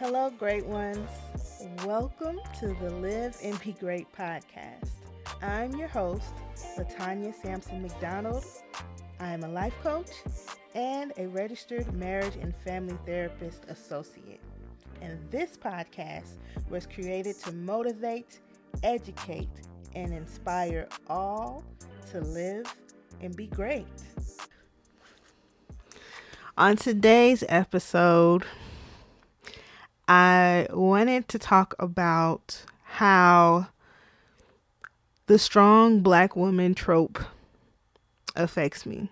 Hello, great ones. Welcome to the Live and Be Great podcast. I'm your host, Latanya Sampson McDonald. I am a life coach and a registered marriage and family therapist associate. And this podcast was created to motivate, educate, and inspire all to live and be great. On today's episode, I wanted to talk about how the strong black woman trope affects me.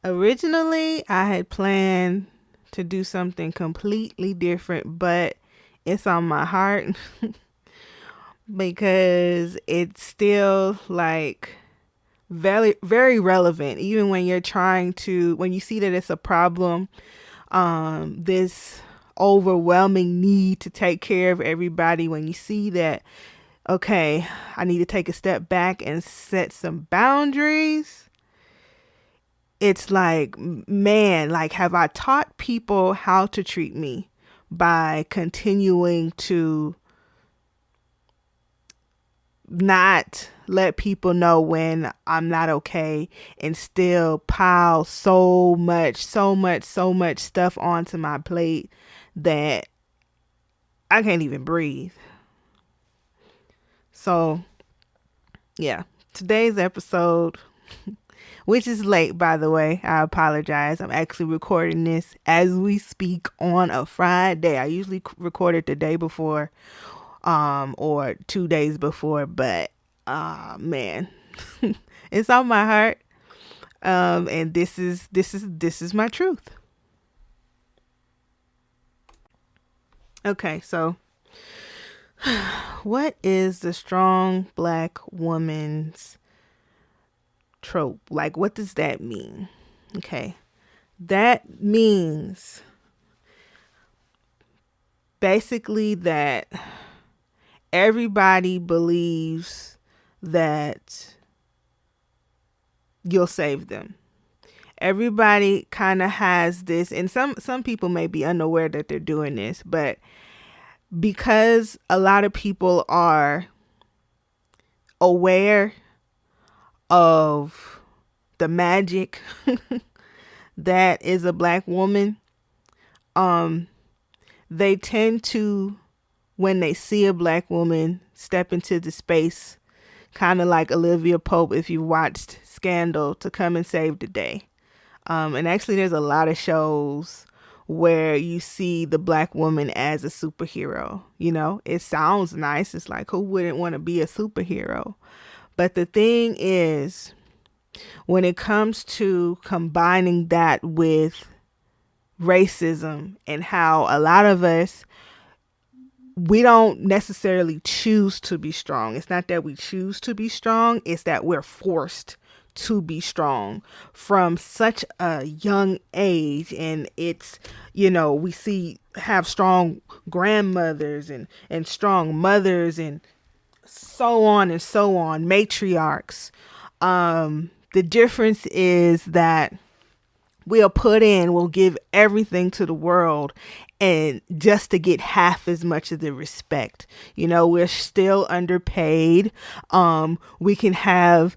Originally, I had planned to do something completely different, but it's on my heart because it's still very, very relevant, even when you're when you see that it's a problem, this overwhelming need to take care of everybody. When you see that, okay, I need to take a step back and set some boundaries. It's like, man, have I taught people how to treat me by continuing to not let people know when I'm not okay and still pile so much stuff onto my plate that I can't even breathe. So, yeah, today's episode, which is late, by the way, I apologize. I'm actually recording this as we speak on a Friday. I usually record it the day before, or 2 days before, but man, it's on my heart. And this is my truth. Okay, so what is the strong black woman's trope? What does that mean? Okay, that means basically that everybody believes that you'll save them. Everybody kind of has this, and some people may be unaware that they're doing this, but because a lot of people are aware of the magic that is a black woman, they tend to, when they see a black woman step into the space, kind of like Olivia Pope, if you watched Scandal, to come and save the day. And actually there's a lot of shows where you see the black woman as a superhero. You know, it sounds nice. It's like, who wouldn't want to be a superhero? But the thing is, when it comes to combining that with racism and how a lot of us, we don't necessarily choose to be strong. It's not that we choose to be strong. It's that we're forced to be strong from such a young age. And it's, we have strong grandmothers and strong mothers and so on, matriarchs. The difference is that we'll give everything to the world, and just to get half as much of the respect. We're still underpaid. We can have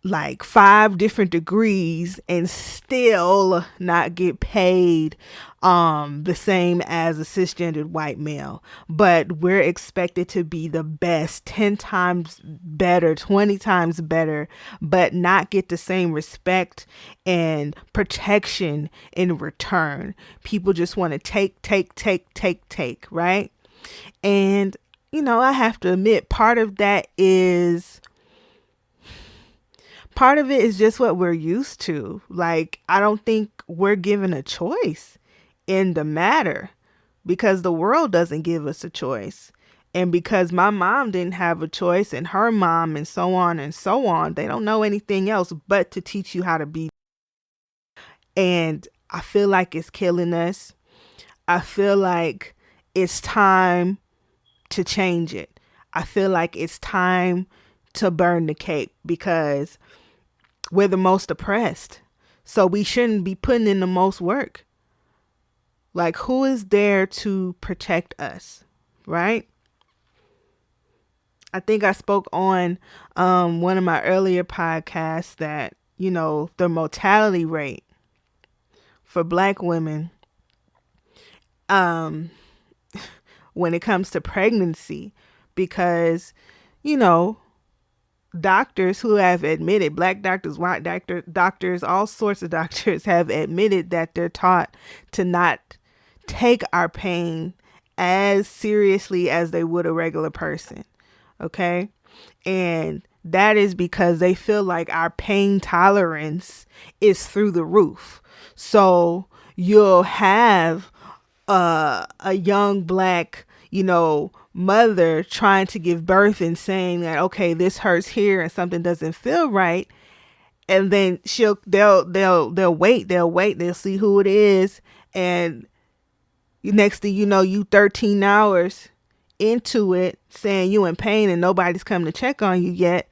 5 different degrees and still not get paid the same as a cisgendered white male, but we're expected to be the best, 10 times better, 20 times better, but not get the same respect and protection in return. People just want to take, right? And I have to admit, part of it is just what we're used to. I don't think we're given a choice in the matter, because the world doesn't give us a choice. And because my mom didn't have a choice, and her mom, and so on, they don't know anything else but to teach you how to be. And I feel like it's killing us. I feel like it's time to change it. I feel like it's time to burn the cape, because we're the most oppressed. So we shouldn't be putting in the most work. Like, who is there to protect us, right? I think I spoke on one of my earlier podcasts that, the mortality rate for Black women um, when it comes to pregnancy, because, you know, doctors who have admitted, Black doctors, white doctors, all sorts of doctors have admitted that they're taught to not take our pain as seriously as they would a regular person. Okay. And that is because they feel like our pain tolerance is through the roof. So you'll have a young Black, mother trying to give birth and saying that, okay, this hurts here and something doesn't feel right. And then they'll wait, they'll see who it is. And next thing you know, you 13 hours into it saying you in pain and nobody's come to check on you yet,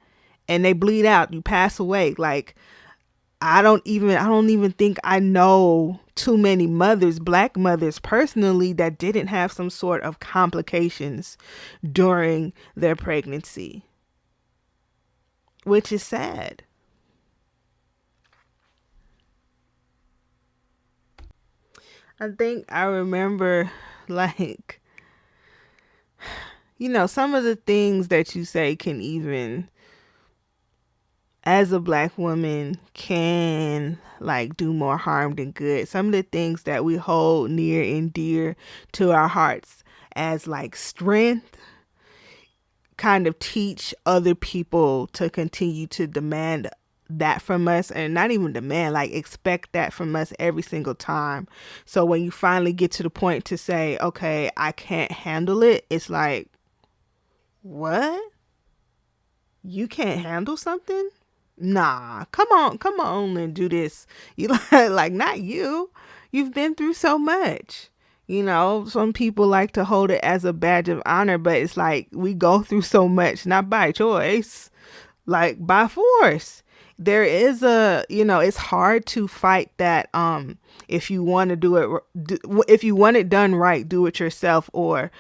and they bleed out, you pass away. Like, I don't even think I know too many mothers, Black mothers personally, that didn't have some sort of complications during their pregnancy, which is sad. I think I remember, like, some of the things that you say can even, as a Black woman, can like do more harm than good. Some of the things that we hold near and dear to our hearts as like strength kind of teach other people to continue to demand that from us, and not even demand, like expect that from us every single time. So when you finally get to the point to say, okay, I can't handle it, it's like, what? You can't handle something? Nah, come on and do this. You like, not you. You've been through so much. Some people like to hold it as a badge of honor, but it's like we go through so much, not by choice, like by force. There is it's hard to fight that. If you want to if you want it done right, do it yourself. Or,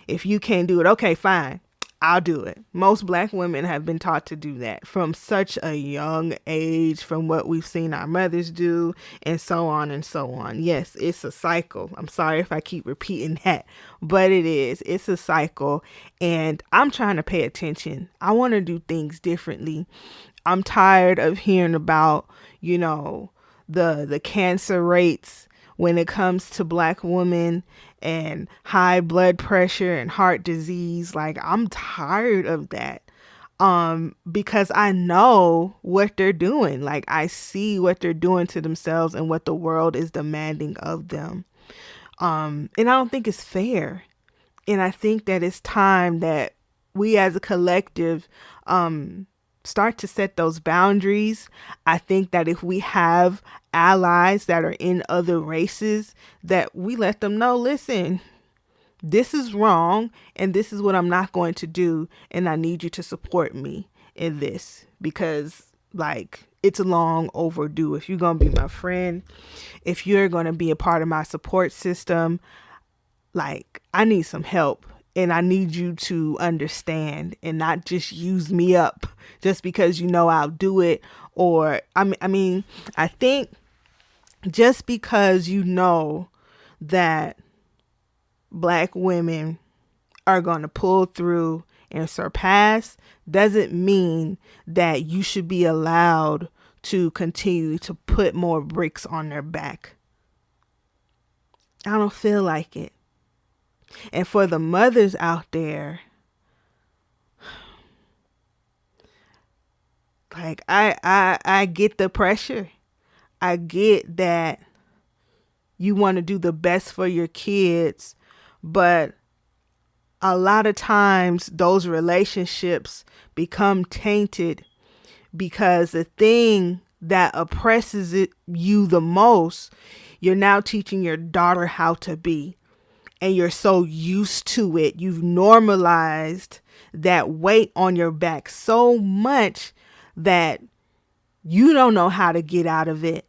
if you can't do it, okay, fine, I'll do it. Most Black women have been taught to do that from such a young age, from what we've seen our mothers do, and so on and so on. Yes, it's a cycle. I'm sorry if I keep repeating that, but it is. It's a cycle, and I'm trying to pay attention. I want to do things differently. I'm tired of hearing about, the cancer rates when it comes to Black women, and high blood pressure and heart disease. Like, I'm tired of that. Because I know what they're doing. Like, I see what they're doing to themselves and what the world is demanding of them. And I don't think it's fair. And I think that it's time that we as a collective, start to set those boundaries. I think that if we have allies that are in other races, that we let them know, listen, this is wrong and this is what I'm not going to do, and I need you to support me in this, because like, it's long overdue. If you're going to be my friend, if you're going to be a part of my support system, like, I need some help. And I need you to understand and not just use me up just because I'll do it. Or, I think just because that Black women are going to pull through and surpass doesn't mean that you should be allowed to continue to put more bricks on their back. I don't feel like it. And for the mothers out there, like, I get the pressure. I get that you want to do the best for your kids, but a lot of times those relationships become tainted because the thing that oppresses you the most, you're now teaching your daughter how to be. And you're so used to it. You've normalized that weight on your back so much that You don't know how to get out of it.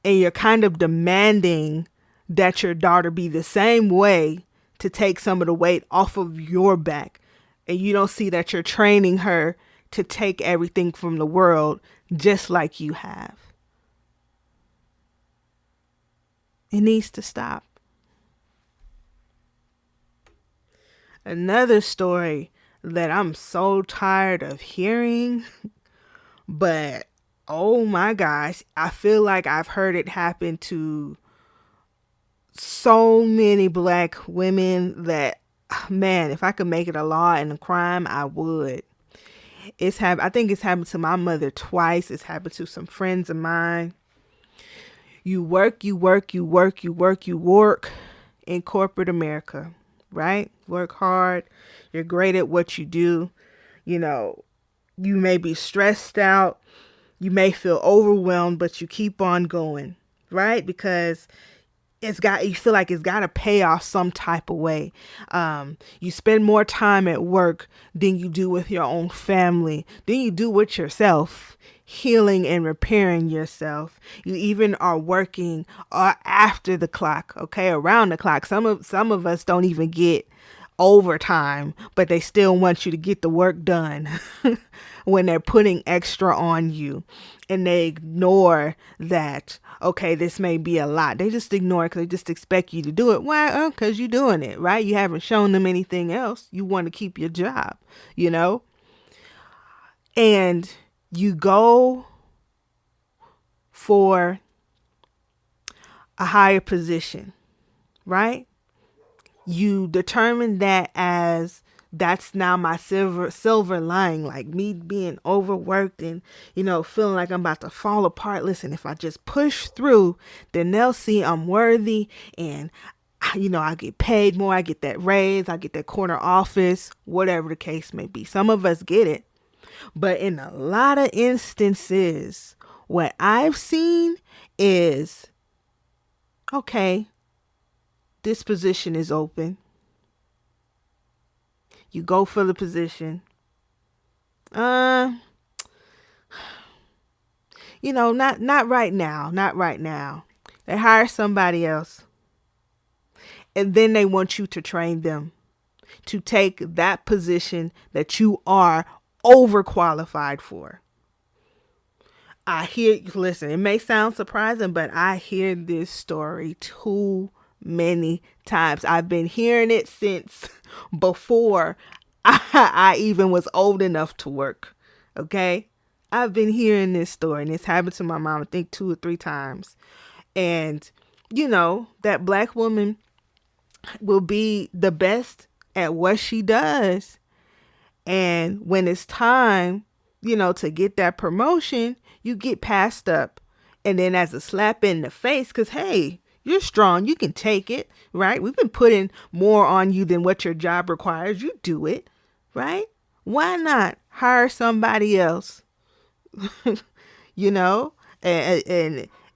And you're kind of demanding that your daughter be the same way to take some of the weight off of your back. And you don't see that you're training her to take everything from the world just like you have. It needs to stop. Another story that I'm so tired of hearing, but oh my gosh, I feel like I've heard it happen to so many black women that, man, if I could make it a law and a crime, I would. I think it's happened to my mother twice. It's happened to some friends of mine. You work in corporate America, right? Work hard. You're great at what you do. You know, you may be stressed out. You may feel overwhelmed, but you keep on going, right? Because you feel like it's got to pay off some type of way. You spend more time at work than you do with your own family, than you do with yourself, healing and repairing yourself. You even are working after the clock, okay, around the clock. Some of us don't even get overtime, but they still want you to get the work done when they're putting extra on you. And they ignore that, okay, this may be a lot. They just ignore it because they just expect you to do it. Why? Oh, because you're doing it, right? You haven't shown them anything else. You want to keep your job, you know? And you go for a higher position, right? You determine that as that's now my silver lining, like me being overworked and, feeling like I'm about to fall apart. Listen, if I just push through, then they'll see I'm worthy and, I get paid more. I get that raise. I get that corner office, whatever the case may be. Some of us get it. But in a lot of instances, what I've seen is, okay, this position is open. You go for the position. Not right now. Not right now. They hire somebody else. And then they want you to train them to take that position that you are overqualified for. Listen, it may sound surprising, but I hear this story too many times. I've been hearing it since before I even was old enough to work. Okay? I've been hearing this story, and it's happened to my mom, I think 2 or 3 times. And, that black woman will be the best at what she does. And when it's time, to get that promotion, you get passed up. And then as a slap in the face, because, hey, you're strong. You can take it, right? We've been putting more on you than what your job requires. You do it, right? Why not hire somebody else,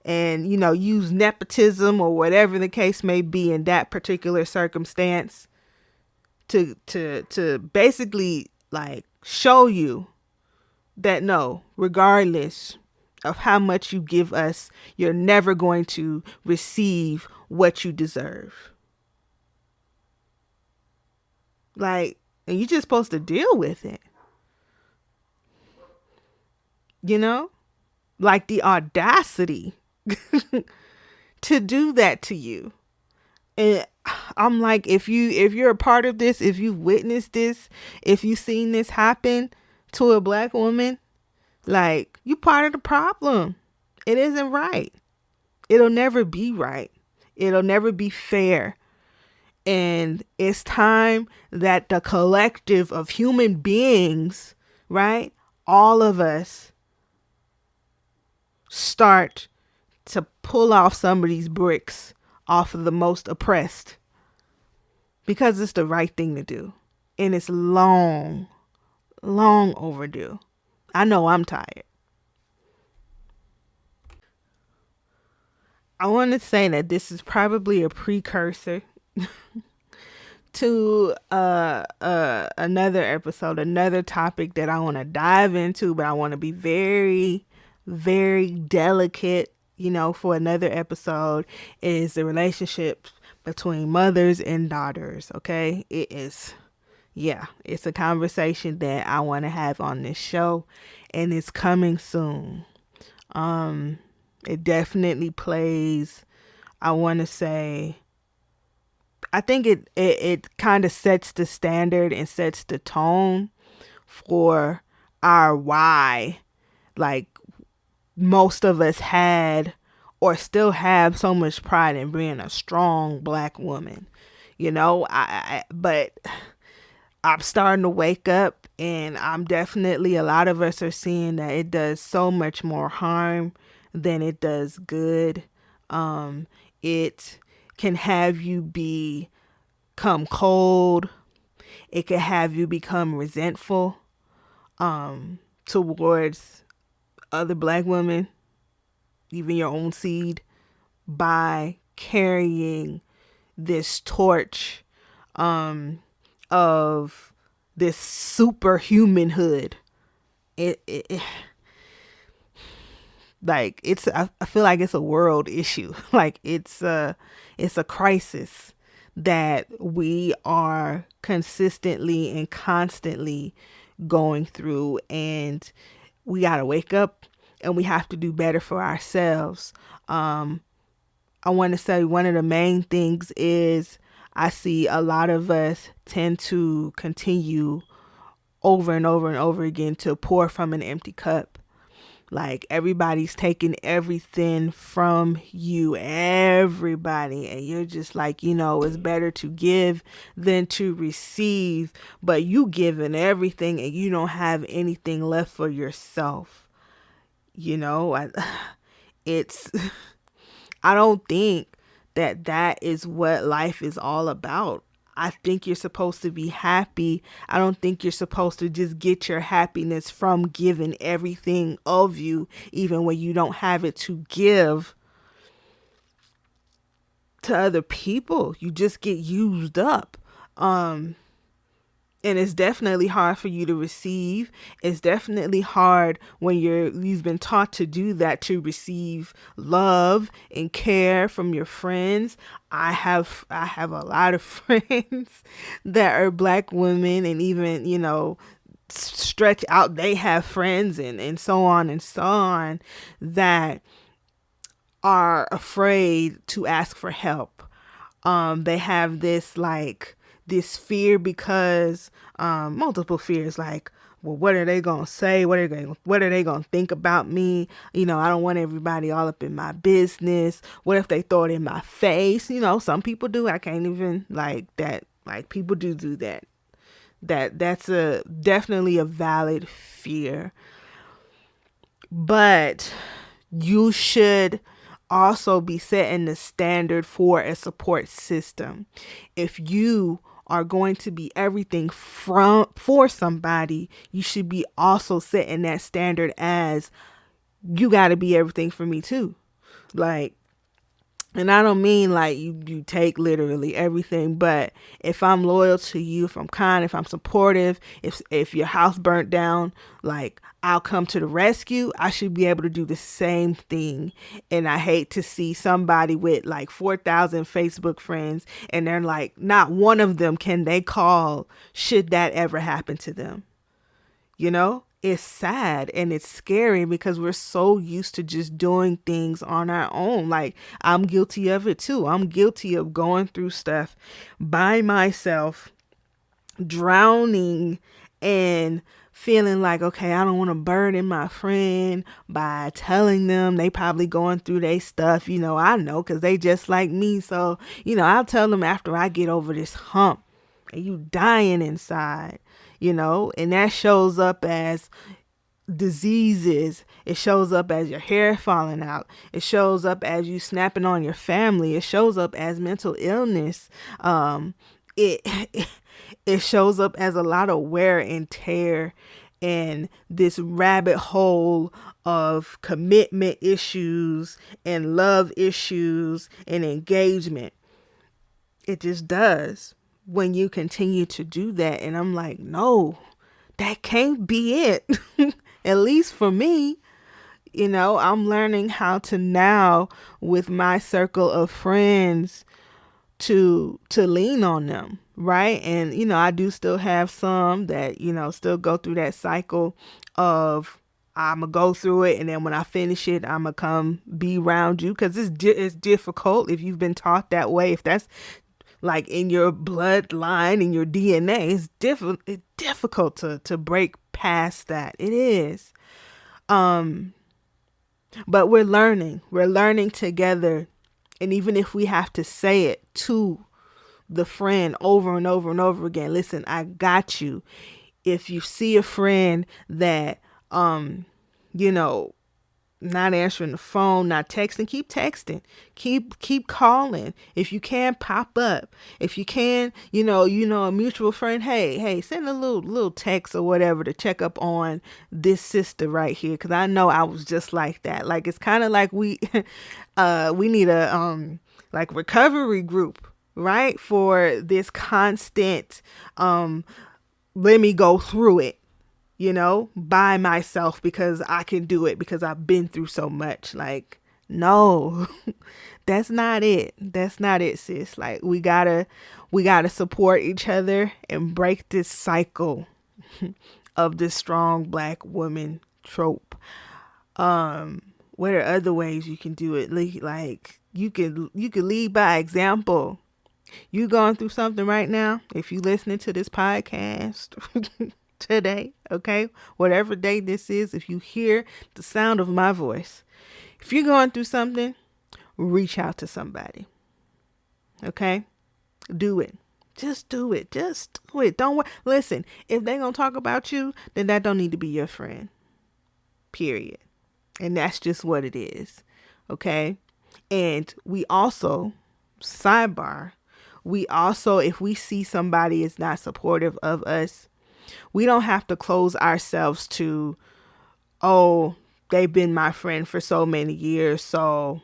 and use nepotism or whatever the case may be in that particular circumstance to basically like show you that no, regardless of how much you give us, you're never going to receive what you deserve. Like, and you're just supposed to deal with it. Like the audacity to do that to you. And I'm like, if you're a part of this, if you've witnessed this, if you've seen this happen to a black woman, like, you part of the problem. It isn't right. It'll never be right. It'll never be fair. And it's time that the collective of human beings, right, all of us, start to pull off some of these bricks off of the most oppressed. Because it's the right thing to do. And it's long overdue. I know I'm tired. I want to say that this is probably a precursor to another episode, another topic that I want to dive into, but I want to be very, very delicate, for another episode, is the relationship between mothers and daughters. Okay. It is, yeah, it's a conversation that I want to have on this show, and it's coming soon. It definitely plays, I want to say, I think it kind of sets the standard and sets the tone for our why. Like, most of us had or still have so much pride in being a strong black woman. But I'm starting to wake up, and I'm definitely, a lot of us are seeing that it does so much more harm than it does good. It can have you become cold. It can have you become resentful towards other black women, even your own seed, by carrying this torch of this superhumanhood. It like, I feel like it's a world issue. Like, it's a crisis that we are consistently and constantly going through, and we got to wake up, and we have to do better for ourselves. I want to say one of the main things is, I see a lot of us tend to continue over and over and over again to pour from an empty cup. Like, everybody's taking everything from you, everybody. And you're just like, it's better to give than to receive. But you giving everything, and you don't have anything left for yourself. It's, I don't think that is what life is all about. I think you're supposed to be happy. I don't think you're supposed to just get your happiness from giving everything of you, even when you don't have it to give to other people. You just get used up. And it's definitely hard for you to receive. It's definitely hard when you've been taught to do that, to receive love and care from your friends. I have a lot of friends that are black women, and even, stretch out, they have friends and so on and so on, that are afraid to ask for help. They have this fear because multiple fears, like, well, what are they gonna say? What are they gonna think about me? I don't want everybody all up in my business. What if they throw it in my face? Some people do. I can't even, like, that. Like, people do that. That's definitely a valid fear. But you should also be setting the standard for a support system. If you are going to be everything for somebody, you should be also setting that standard as, you got to be everything for me too. Like, and I don't mean like you take literally everything, but if I'm loyal to you, if I'm kind, if I'm supportive, if your house burnt down, like, I'll come to the rescue. I should be able to do the same thing. And I hate to see somebody with like 4,000 Facebook friends, and they're like, not one of them can they call should that ever happen to them. It's sad and it's scary, because we're so used to just doing things on our own. Like, I'm guilty of it too. I'm guilty of going through stuff by myself, drowning, and feeling like, okay, I don't want to burden my friend by telling them they probably going through their stuff. I know, because they just like me. So, I'll tell them after I get over this hump, and you dying inside. And that shows up as diseases. It shows up as your hair falling out. It shows up as you snapping on your family. It shows up as mental illness. It it shows up as a lot of wear and tear, and this rabbit hole of commitment issues and love issues and engagement. It just does when you continue to do that. And I'm like, no, that can't be it. At least for me, I'm learning how to now, with my circle of friends, to lean on them, right? And I do still have some that still go through that cycle of, I'm gonna go through it, and then when I finish it, I'm gonna come be around you, because it's difficult if you've been taught that way. If that's like in your bloodline, in your DNA, it's difficult to break past that. It is. But we're learning together. And even if we have to say it to the friend over and over and over again, listen, I got you. If you see a friend that, you know, not answering the phone, not texting, keep texting, keep calling. If you can, pop up. If you can, a mutual friend, hey, send a little text or whatever to check up on this sister right here, because I know I was just like that. Like, it's kind of like we we need a like recovery group, right, for this constant let me go through it, by myself, because I can do it, because I've been through so much. Like, no, that's not it. That's not it, sis. Like, we gotta support each other and break this cycle of this strong black woman trope. What are other ways you can do it? Like, you can lead by example. You going through something right now? If you listening to this podcast today, okay, whatever day this is, if you hear the sound of my voice, if you're going through something, reach out to somebody. Okay, do it. Just do it. Don't worry. Listen, if they gonna talk about you, then that don't need to be your friend, period. And that's just what it is. Okay. And we also, sidebar, if we see somebody is not supportive of us, we don't have to close ourselves to, oh, they've been my friend for so many years, so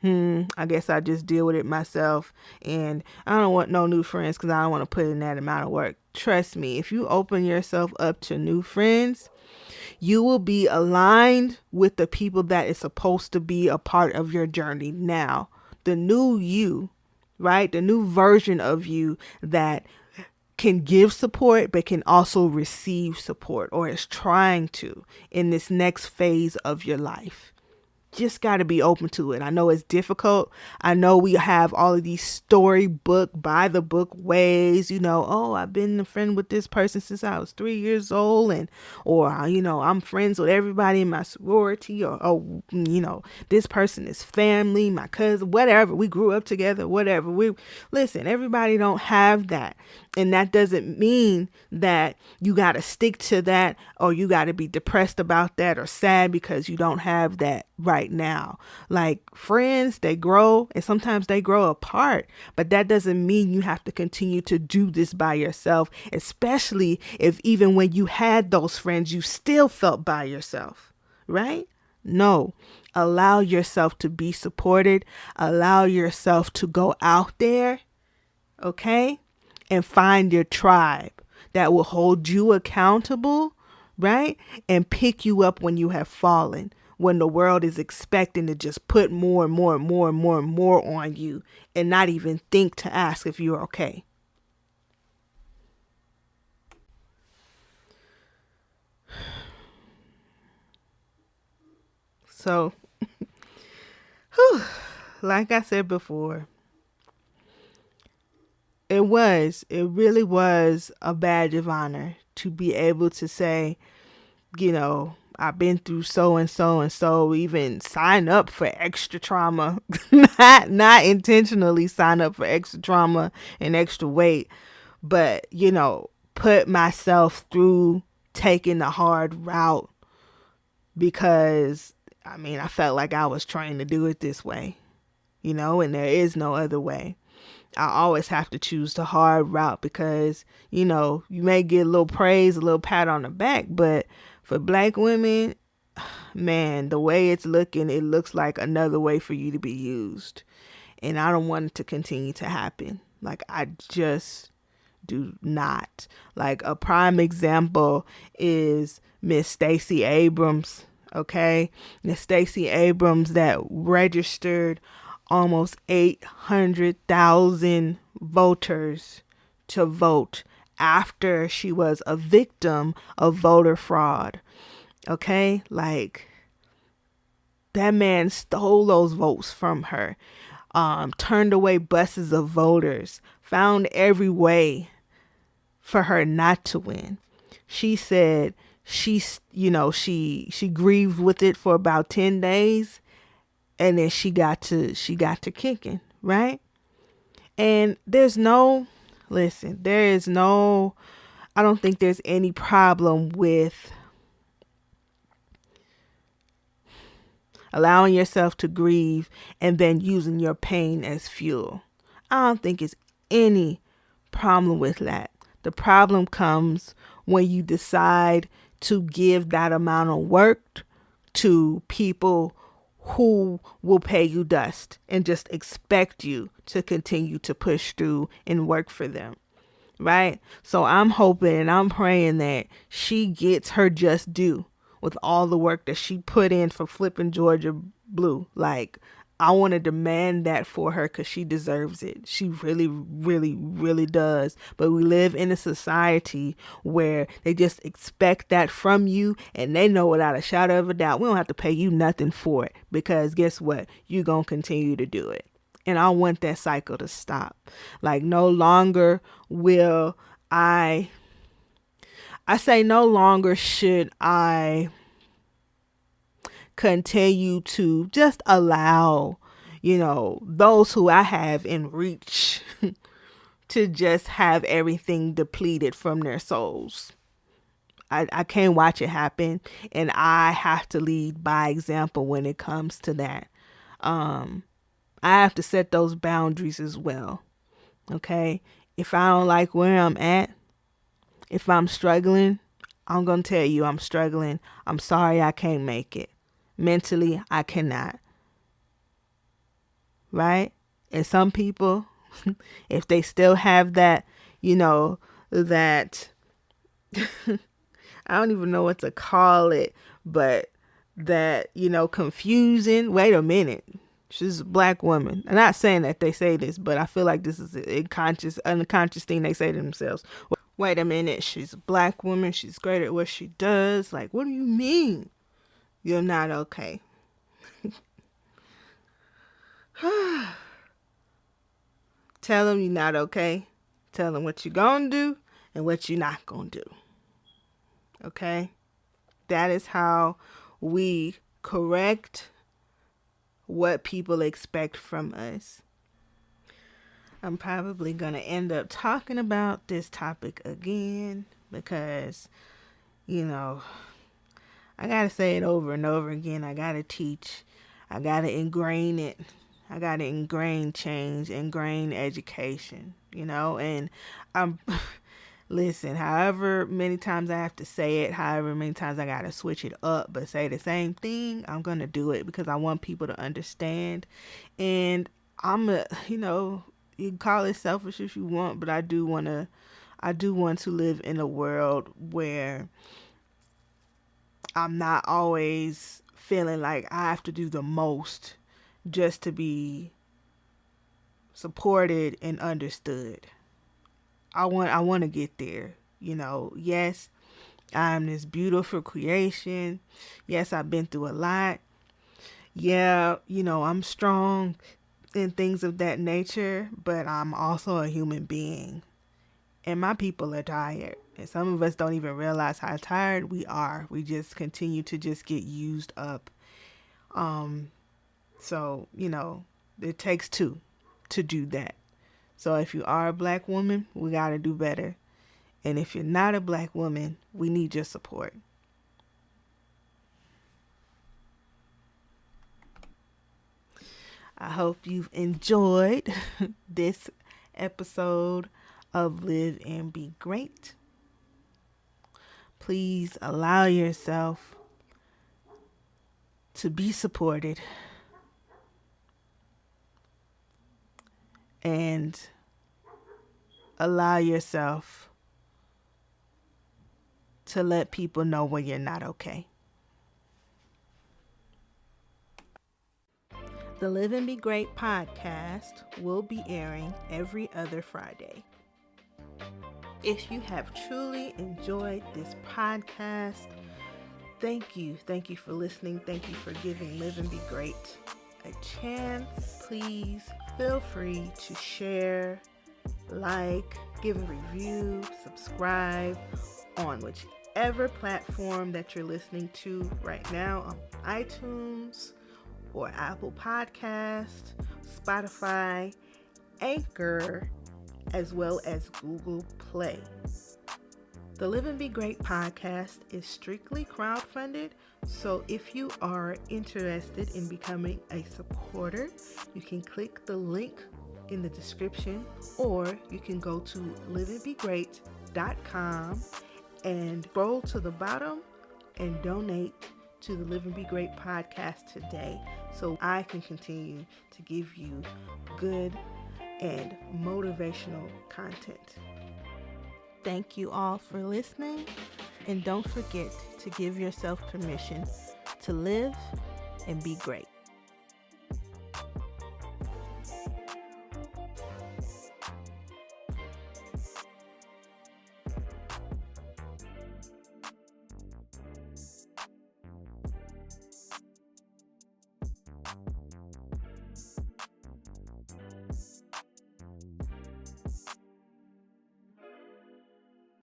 I guess I just deal with it myself, and I don't want no new friends because I don't want to put in that amount of work. Trust me, if you open yourself up to new friends, you will be aligned with the people that is supposed to be a part of your journey now. The new you, right? The new version of you that can give support, but can also receive support, or is trying to, in this next phase of your life. Just got to be open to it. I know it's difficult. I know we have all of these storybook, by the book ways, oh, I've been a friend with this person since I was 3 years old, or I'm friends with everybody in my sorority, or this person is family, my cousin, whatever. We grew up together, whatever. Listen, everybody don't have that. And that doesn't mean that you got to stick to that, or you got to be depressed about that, or sad because you don't have that right now. Like, friends, they grow, and sometimes they grow apart, but that doesn't mean you have to continue to do this by yourself, especially if even when you had those friends, you still felt by yourself, right? No, allow yourself to be supported. Allow yourself to go out there, okay? And find your tribe that will hold you accountable, right? And pick you up when you have fallen, when the world is expecting to just put more and more and more and more and more on you, and not even think to ask if you're okay. So, like I said before, it really was a badge of honor to be able to say, I've been through so and so and so, even sign up for extra trauma, not intentionally sign up for extra trauma and extra weight, but, put myself through taking the hard route, because I felt like I was trying to do it this way, and there is no other way. I always have to choose the hard route, because, you may get a little praise, a little pat on the back, but for black women, man, the way it's looking, it looks like another way for you to be used. And I don't want it to continue to happen. Like, I just do not. Like, a prime example is Miss Stacey Abrams. Okay. And Stacey Abrams that registered almost 800,000 voters to vote after she was a victim of voter fraud. Okay. Like, that man stole those votes from her, turned away buses of voters, found every way for her not to win. She said she grieved with it for about 10 days, and then she got to kicking, right? And there is no I don't think there's any problem with allowing yourself to grieve and then using your pain as fuel. I don't think it's any problem with that. The problem comes when you decide to give that amount of work to people who will pay you dust and just expect you to continue to push through and work for them. Right? So I'm hoping and I'm praying that she gets her just due with all the work that she put in for flipping Georgia blue. Like, I want to demand that for her because she deserves it. She really, really, really does. But we live in a society where they just expect that from you, and they know without a shadow of a doubt, we don't have to pay you nothing for it, because guess what? You're going to continue to do it. And I want that cycle to stop. Like, no longer will I say no longer should I continue to just allow, those who I have in reach to just have everything depleted from their souls. I can't watch it happen, and I have to lead by example when it comes to that. I have to set those boundaries as well. Okay? If I don't like where I'm at, if I'm struggling, I'm going to tell you I'm struggling. I'm sorry I can't make it. Mentally, I cannot. Right? And some people, if they still have that, that, I don't even know what to call it, but that, confusion. Wait a minute. She's a black woman. I'm not saying that they say this, but I feel like this is an unconscious thing they say to themselves. Wait a minute, she's a black woman. She's great at what she does. Like, what do you mean you're not okay? Tell them you're not okay. Tell them what you're going to do and what you're not going to do. Okay? That is how we correct what people expect from us. I'm probably going to end up talking about this topic again because, I got to say it over and over again. I got to teach. I got to ingrain it. I got to ingrain change, ingrain education, and I'm, listen, however many times I have to say it, however many times I got to switch it up, but say the same thing, I'm going to do it because I want people to understand. And you can call it selfish if you want, but I do want to live in a world where I'm not always feeling like I have to do the most just to be supported and understood. I want to get there. Yes, I'm this beautiful creation. Yes, I've been through a lot. Yeah, I'm strong and things of that nature, but I'm also a human being. And my people are tired. And some of us don't even realize how tired we are. We just continue to just get used up. So, it takes two to do that. So if you are a black woman, we got to do better. And if you're not a black woman, we need your support. I hope you've enjoyed this episode of Live and Be Great. Please allow yourself to be supported and allow yourself to let people know when you're not okay. The Live and Be Great podcast will be airing every other Friday. If you have truly enjoyed this podcast, thank you. Thank you for listening. Thank you for giving Live and Be Great a chance. Please feel free to share, like, give a review, subscribe on whichever platform that you're listening to right now, on iTunes or Apple Podcast, Spotify, Anchor, as well as Google Play. The Live and Be Great podcast is strictly crowdfunded, so if you are interested in becoming a supporter, you can click the link in the description, or you can go to liveandbegreat.com and scroll to the bottom and donate to the Live and Be Great podcast today, so I can continue to give you good and motivational content. Thank you all for listening, and don't forget to give yourself permission to live and be great.